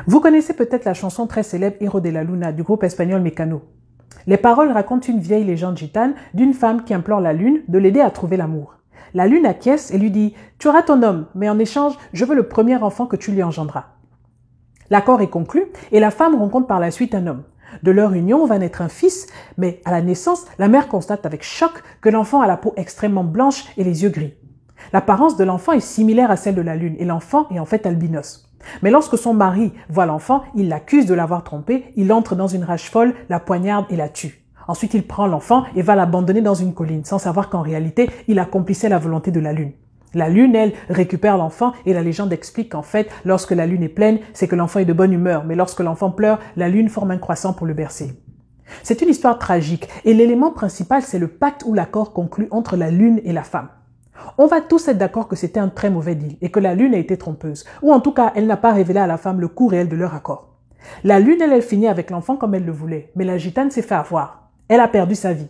Vous connaissez peut-être la chanson très célèbre Hijo de la Luna du groupe espagnol Mecano. Les paroles racontent une vieille légende gitane d'une femme qui implore la lune de l'aider à trouver l'amour. La lune acquiesce et lui dit « Tu auras ton homme, mais en échange, je veux le premier enfant que tu lui engendras. » L'accord est conclu et la femme rencontre par la suite un homme. De leur union va naître un fils, mais à la naissance, la mère constate avec choc que l'enfant a la peau extrêmement blanche et les yeux gris. L'apparence de l'enfant est similaire à celle de la lune et l'enfant est en fait albinos. Mais lorsque son mari voit l'enfant, il l'accuse de l'avoir trompé, il entre dans une rage folle, la poignarde et la tue. Ensuite, il prend l'enfant et va l'abandonner dans une colline, sans savoir qu'en réalité, il accomplissait la volonté de la lune. La lune, elle, récupère l'enfant et la légende explique qu'en fait, lorsque la lune est pleine, c'est que l'enfant est de bonne humeur, mais lorsque l'enfant pleure, la lune forme un croissant pour le bercer. C'est une histoire tragique et l'élément principal, c'est le pacte ou l'accord conclu entre la lune et la femme. On va tous être d'accord que c'était un très mauvais deal et que la lune a été trompeuse, ou en tout cas, elle n'a pas révélé à la femme le coût réel de leur accord. La lune, elle finit avec l'enfant comme elle le voulait, mais la gitane s'est fait avoir. Elle a perdu sa vie.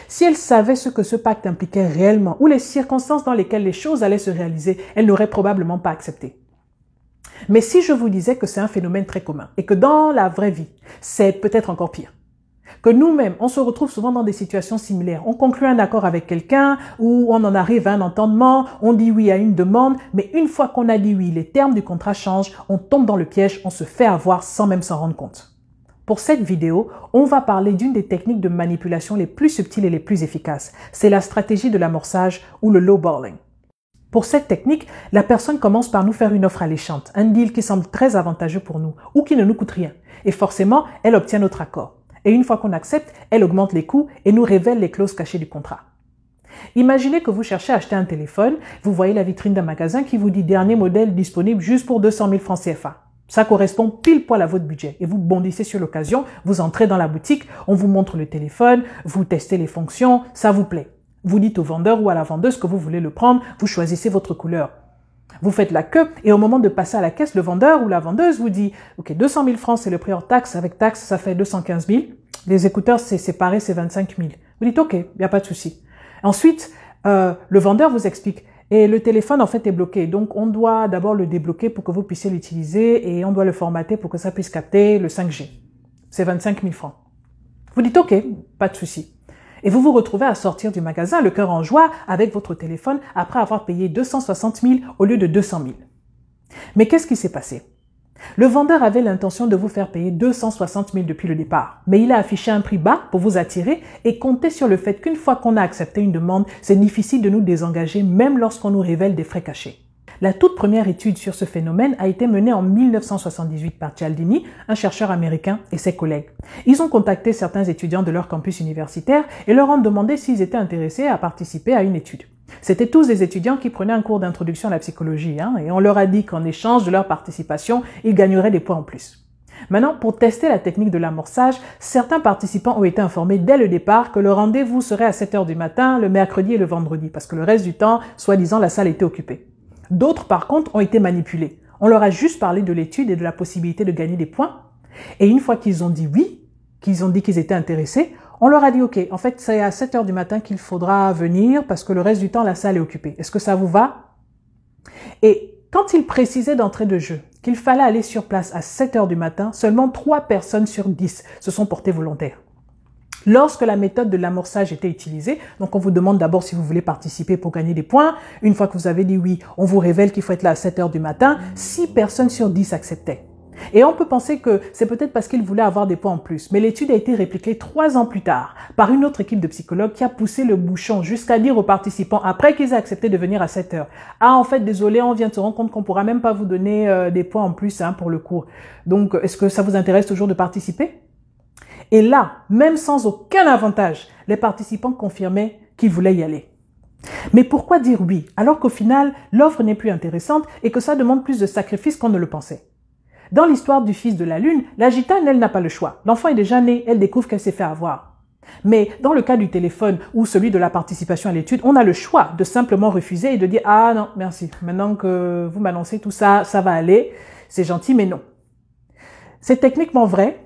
Si elle savait ce que ce pacte impliquait réellement ou les circonstances dans lesquelles les choses allaient se réaliser, elle n'aurait probablement pas accepté. Mais si je vous disais que c'est un phénomène très commun et que dans la vraie vie, c'est peut-être encore pire, que nous-mêmes, on se retrouve souvent dans des situations similaires. On conclut un accord avec quelqu'un ou on en arrive à un entendement, on dit oui à une demande, mais une fois qu'on a dit oui, les termes du contrat changent, on tombe dans le piège, on se fait avoir sans même s'en rendre compte. Pour cette vidéo, on va parler d'une des techniques de manipulation les plus subtiles et les plus efficaces. C'est la stratégie de l'amorçage ou le lowballing. Pour cette technique, la personne commence par nous faire une offre alléchante, un deal qui semble très avantageux pour nous ou qui ne nous coûte rien. Et forcément, elle obtient notre accord. Et une fois qu'on accepte, elle augmente les coûts et nous révèle les clauses cachées du contrat. Imaginez que vous cherchez à acheter un téléphone, vous voyez la vitrine d'un magasin qui vous dit dernier modèle disponible juste pour 200 000 francs CFA. Ça correspond pile poil à votre budget et vous bondissez sur l'occasion, vous entrez dans la boutique, on vous montre le téléphone, vous testez les fonctions, ça vous plaît. Vous dites au vendeur ou à la vendeuse que vous voulez le prendre, vous choisissez votre couleur. Vous faites la queue et au moment de passer à la caisse, le vendeur ou la vendeuse vous dit « Ok, 200 000 francs, c'est le prix hors taxe. Avec taxe, ça fait 215 000. Les écouteurs, c'est séparé, c'est 25 000. » Vous dites « Ok, il n'y a pas de souci. » Ensuite, le vendeur vous explique « Et le téléphone, en fait, est bloqué. Donc, on doit d'abord le débloquer pour que vous puissiez l'utiliser et on doit le formater pour que ça puisse capter le 5G. C'est 25 000 francs. » Vous dites « Ok, pas de souci. » Et vous vous retrouvez à sortir du magasin, le cœur en joie, avec votre téléphone, après avoir payé 260 000 au lieu de 200 000. Mais qu'est-ce qui s'est passé? Le vendeur avait l'intention de vous faire payer 260 000 depuis le départ, mais il a affiché un prix bas pour vous attirer et compter sur le fait qu'une fois qu'on a accepté une demande, c'est difficile de nous désengager même lorsqu'on nous révèle des frais cachés. La toute première étude sur ce phénomène a été menée en 1978 par Cialdini, un chercheur américain, et ses collègues. Ils ont contacté certains étudiants de leur campus universitaire et leur ont demandé s'ils étaient intéressés à participer à une étude. C'étaient tous des étudiants qui prenaient un cours d'introduction à la psychologie, et on leur a dit qu'en échange de leur participation, ils gagneraient des points en plus. Maintenant, pour tester la technique de l'amorçage, certains participants ont été informés dès le départ que le rendez-vous serait à 7 h du matin, le mercredi et le vendredi, parce que le reste du temps, soi-disant, la salle était occupée. D'autres, par contre, ont été manipulés. On leur a juste parlé de l'étude et de la possibilité de gagner des points. Et une fois qu'ils ont dit oui, qu'ils ont dit qu'ils étaient intéressés, on leur a dit « Ok, en fait, c'est à 7 h du matin qu'il faudra venir parce que le reste du temps, la salle est occupée. Est-ce que ça vous va ?» Et quand ils précisaient d'entrée de jeu qu'il fallait aller sur place à 7 h du matin, seulement 3 personnes sur 10 se sont portées volontaires. Lorsque la méthode de l'amorçage était utilisée, donc on vous demande d'abord si vous voulez participer pour gagner des points. Une fois que vous avez dit oui, on vous révèle qu'il faut être là à 7 h du matin. 6 personnes sur 10 acceptaient. Et on peut penser que c'est peut-être parce qu'ils voulaient avoir des points en plus. Mais l'étude a été répliquée 3 ans plus tard par une autre équipe de psychologues qui a poussé le bouchon jusqu'à dire aux participants, après qu'ils aient accepté de venir à 7 h, « Ah, en fait, désolé, on vient de se rendre compte qu'on pourra même pas vous donner des points en plus pour le cours. Donc, est-ce que ça vous intéresse toujours de participer ?» Et là, même sans aucun avantage, les participants confirmaient qu'ils voulaient y aller. Mais pourquoi dire oui, alors qu'au final, l'offre n'est plus intéressante et que ça demande plus de sacrifices qu'on ne le pensait? Dans l'histoire du fils de la lune, la gitane, elle n'a pas le choix. L'enfant est déjà né, elle découvre qu'elle s'est fait avoir. Mais dans le cas du téléphone ou celui de la participation à l'étude, on a le choix de simplement refuser et de dire « Ah non, merci, maintenant que vous m'annoncez tout ça, ça va aller, c'est gentil, mais non. » C'est techniquement vrai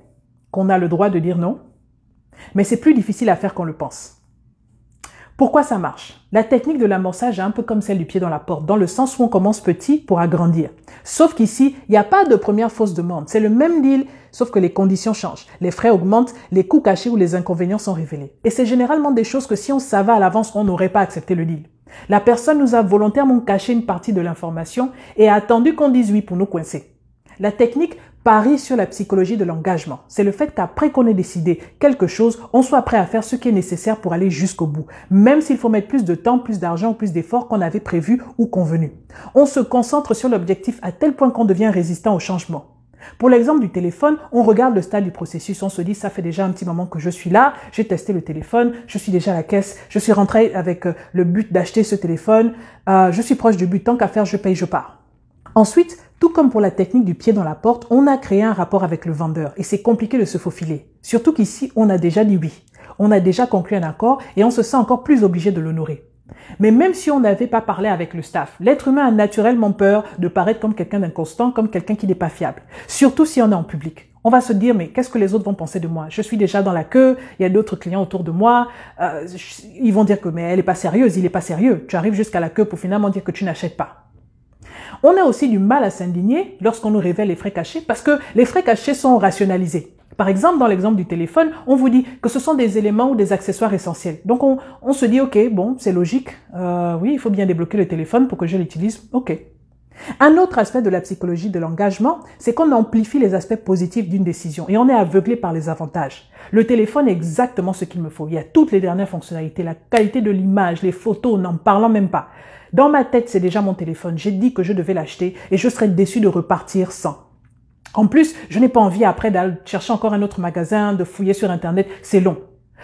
qu'on a le droit de dire non, mais c'est plus difficile à faire qu'on le pense. Pourquoi ça marche? La technique de l'amorçage est un peu comme celle du pied dans la porte, dans le sens où on commence petit pour agrandir. Sauf qu'ici, il n'y a pas de première fausse demande. C'est le même deal, sauf que les conditions changent. Les frais augmentent, les coûts cachés ou les inconvénients sont révélés. Et c'est généralement des choses que si on savait à l'avance, on n'aurait pas accepté le deal. La personne nous a volontairement caché une partie de l'information et a attendu qu'on dise oui pour nous coincer. La technique parie sur la psychologie de l'engagement. C'est le fait qu'après qu'on ait décidé quelque chose, on soit prêt à faire ce qui est nécessaire pour aller jusqu'au bout, même s'il faut mettre plus de temps, plus d'argent ou plus d'efforts qu'on avait prévu ou convenu. On se concentre sur l'objectif à tel point qu'on devient résistant au changement. Pour l'exemple du téléphone, on regarde le stade du processus, on se dit ça fait déjà un petit moment que je suis là, j'ai testé le téléphone, je suis déjà à la caisse, je suis rentré avec le but d'acheter ce téléphone, je suis proche du but, tant qu'à faire, je paye, je pars. Ensuite, tout comme pour la technique du pied dans la porte, on a créé un rapport avec le vendeur et c'est compliqué de se faufiler. Surtout qu'ici, on a déjà dit oui. On a déjà conclu un accord et on se sent encore plus obligé de l'honorer. Mais même si on n'avait pas parlé avec le staff, l'être humain a naturellement peur de paraître comme quelqu'un d'inconstant, comme quelqu'un qui n'est pas fiable. Surtout si on est en public. On va se dire, mais qu'est-ce que les autres vont penser de moi? Je suis déjà dans la queue, il y a d'autres clients autour de moi. Ils vont dire que mais elle n'est pas sérieuse, il n'est pas sérieux. Tu arrives jusqu'à la queue pour finalement dire que tu n'achètes pas. On a aussi du mal à s'indigner lorsqu'on nous révèle les frais cachés parce que les frais cachés sont rationalisés. Par exemple, dans l'exemple du téléphone, on vous dit que ce sont des éléments ou des accessoires essentiels. Donc, on se dit, OK, bon, c'est logique. Oui, il faut bien débloquer le téléphone pour que je l'utilise. OK. Un autre aspect de la psychologie de l'engagement, c'est qu'on amplifie les aspects positifs d'une décision et on est aveuglé par les avantages. Le téléphone est exactement ce qu'il me faut. Il y a toutes les dernières fonctionnalités, la qualité de l'image, les photos, n'en parlant même pas. Dans ma tête, c'est déjà mon téléphone. J'ai dit que je devais l'acheter et je serais déçu de repartir sans. En plus, je n'ai pas envie après d'aller chercher encore un autre magasin, de fouiller sur Internet. C'est long.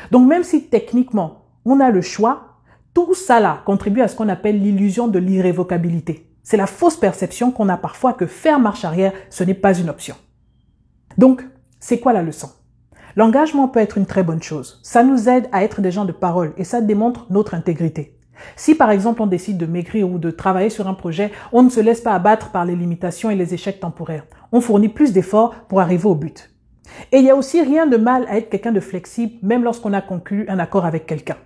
Donc même si techniquement, on a le choix, tout ça là contribue à ce qu'on appelle l'illusion de l'irrévocabilité. C'est la fausse perception qu'on a parfois que faire marche arrière, ce n'est pas une option. Donc, c'est quoi la leçon? L'engagement peut être une très bonne chose. Ça nous aide à être des gens de parole et ça démontre notre intégrité. Si par exemple on décide de maigrir ou de travailler sur un projet, on ne se laisse pas abattre par les limitations et les échecs temporaires. On fournit plus d'efforts pour arriver au but. Et il n'y a aussi rien de mal à être quelqu'un de flexible, même lorsqu'on a conclu un accord avec quelqu'un.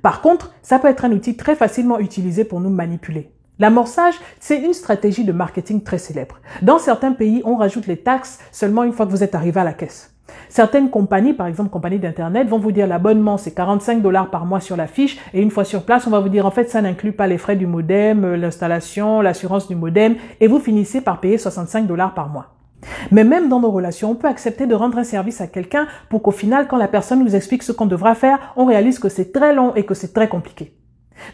Par contre, ça peut être un outil très facilement utilisé pour nous manipuler. L'amorçage, c'est une stratégie de marketing très célèbre. Dans certains pays, on rajoute les taxes seulement une fois que vous êtes arrivé à la caisse. Certaines compagnies, par exemple compagnies d'internet, vont vous dire l'abonnement c'est 45 $ par mois sur la fiche et une fois sur place, on va vous dire en fait ça n'inclut pas les frais du modem, l'installation, l'assurance du modem et vous finissez par payer 65 $ par mois. Mais même dans nos relations, on peut accepter de rendre un service à quelqu'un pour qu'au final, quand la personne nous explique ce qu'on devra faire, on réalise que c'est très long et que c'est très compliqué.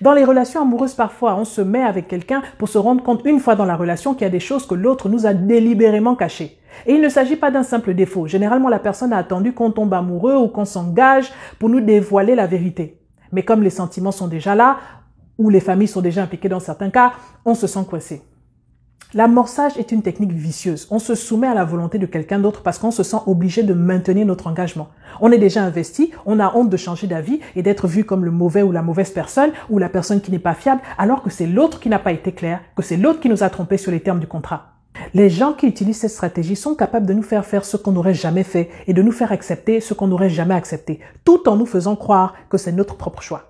Dans les relations amoureuses, parfois, on se met avec quelqu'un pour se rendre compte une fois dans la relation qu'il y a des choses que l'autre nous a délibérément cachées. Et il ne s'agit pas d'un simple défaut. Généralement, la personne a attendu qu'on tombe amoureux ou qu'on s'engage pour nous dévoiler la vérité. Mais comme les sentiments sont déjà là, ou les familles sont déjà impliquées dans certains cas, on se sent coincé. L'amorçage est une technique vicieuse. On se soumet à la volonté de quelqu'un d'autre parce qu'on se sent obligé de maintenir notre engagement. On est déjà investi, on a honte de changer d'avis et d'être vu comme le mauvais ou la mauvaise personne ou la personne qui n'est pas fiable alors que c'est l'autre qui n'a pas été clair, que c'est l'autre qui nous a trompés sur les termes du contrat. Les gens qui utilisent cette stratégie sont capables de nous faire faire ce qu'on n'aurait jamais fait et de nous faire accepter ce qu'on n'aurait jamais accepté, tout en nous faisant croire que c'est notre propre choix.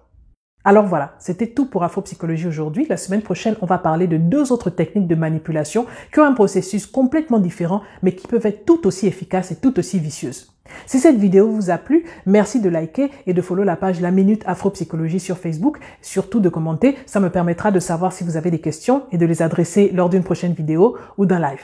Alors voilà, c'était tout pour Afropsychologie aujourd'hui. La semaine prochaine, on va parler de 2 autres techniques de manipulation qui ont un processus complètement différent, mais qui peuvent être tout aussi efficaces et tout aussi vicieuses. Si cette vidéo vous a plu, merci de liker et de follow la page La Minute Afropsychologie sur Facebook. Surtout de commenter, ça me permettra de savoir si vous avez des questions et de les adresser lors d'une prochaine vidéo ou d'un live.